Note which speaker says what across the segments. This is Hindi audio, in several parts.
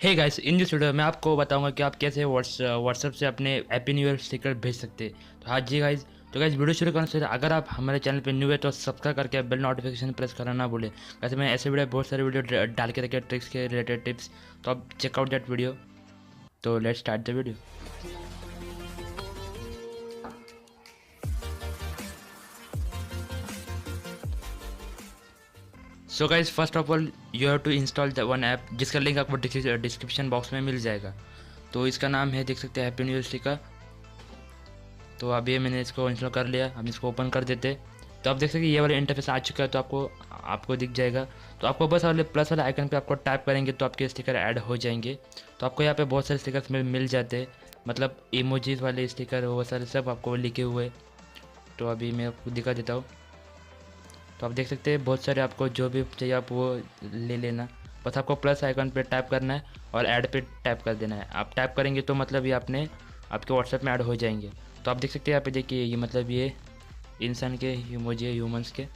Speaker 1: Hey guys, in this video मैं आपको बताऊंगा कि आप कैसे व्हाट्सएप से अपने हैप्पी न्यू ईयर स्टिकर भेज सकते हैं। तो हाँ जी गाइस, तो गाइस वीडियो शुरू करने से पहले अगर आप हमारे चैनल पे न्यू है तो सब्सक्राइब करके बेल नोटिफिकेशन प्रेस करना ना भूलें। वैसे मैं ऐसे वीडियो बहुत सारे वीडियो डाल के रखे ट्रिक्स के रिलेटेड टिप्स, तो आप चेकआउट दैट वीडियो। तो let's start the video. So guys, first of all you have to install the one app जिसका लिंक आपको डिस्क्रिप्शन बॉक्स में मिल जाएगा। तो इसका नाम है, देख सकते हैं, हैप्पी न्यू ईयर स्टिकर। तो अभी मैंने इसको इंस्टॉल कर लिया। हम इसको ओपन कर देते। तो आप देख सकते हैं ये वाला इंटरफेस आ चुका है। तो आपको आपको दिख जाएगा। तो आपको बस वाले प्लस वाले आइकन पे आपको टैप करेंगे तो आपके स्टिकर ऐड हो जाएंगे। तो आपको यहाँ पे बहुत सारे स्टिकर्स मिल जाते हैं, मतलब इमोजीज वाले स्टिकर वो सारे सब आपको लिखे हुए। तो अभी मैं आपको दिखा देता हूँ। तो आप देख सकते हैं बहुत सारे, आपको जो भी चाहिए आप वो ले लेना। बस आपको प्लस आइकन पे टैप करना है और ऐड पे टैप कर देना है। आप टैप करेंगे तो मतलब ये आपने आपके व्हाट्सएप में ऐड हो जाएंगे। तो आप देख सकते हैं यहाँ पे, देखिए ये मतलब ये इंसान के इमोजी ह्यूमंस के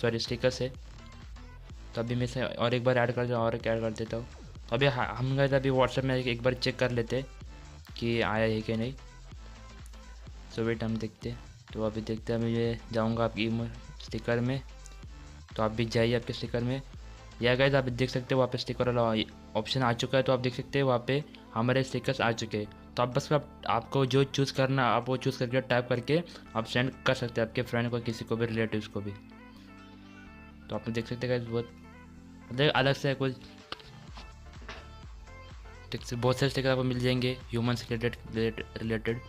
Speaker 1: सॉरी स्टिकर्स है। तो अभी मैं इसे और एक बार ऐड कर देता हूँ। तो अभी हम गए थे अभी व्हाट्सएप में एक बार चेक कर लेते कि आया है कि नहीं। सो वेट, हम देखते हैं। तो अभी देखते हैं, मैं ये जाऊँगा आपकी स्टिकर में। तो आप भी जाइए आपके स्टिकर में। या गाइस, आप देख सकते हो वहाँ पे स्टिकर वाला ऑप्शन आ चुका है। तो आप देख सकते हैं वहाँ पे हमारे स्टिकर्स आ चुके हैं। तो आप बस आपको जो चूज़ करना आप वो चूज़ करके टाइप करके आप सेंड कर सकते हैं आपके फ्रेंड को, किसी को भी, रिलेटिव्स को भी। तो आप देख सकते हैं गाइस, बहुत मतलब अलग से कुछ बहुत सारे स्टिकर आपको मिल जाएंगे ह्यूमन से रिलेटेड।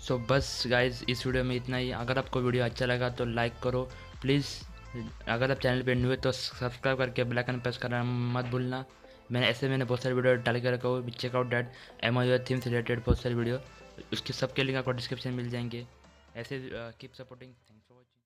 Speaker 1: सो बस गाइज, इस वीडियो में इतना ही। अगर आपको वीडियो अच्छा लगा तो लाइक करो प्लीज़। अगर आप चैनल पे न्यू है तो सब्सक्राइब करके बेल आइकन प्रेस करना मत भूलना। मैंने बहुत सारे वीडियो डाल के रखा हुआ। चेकआउट डैट एमआईओ थीम से रिलेटेड बहुत सारे वीडियो, उसके सबके लिंक आपको डिस्क्रिप्शन में मिल जाएंगे। ऐसे keep supporting. Thanks for watching.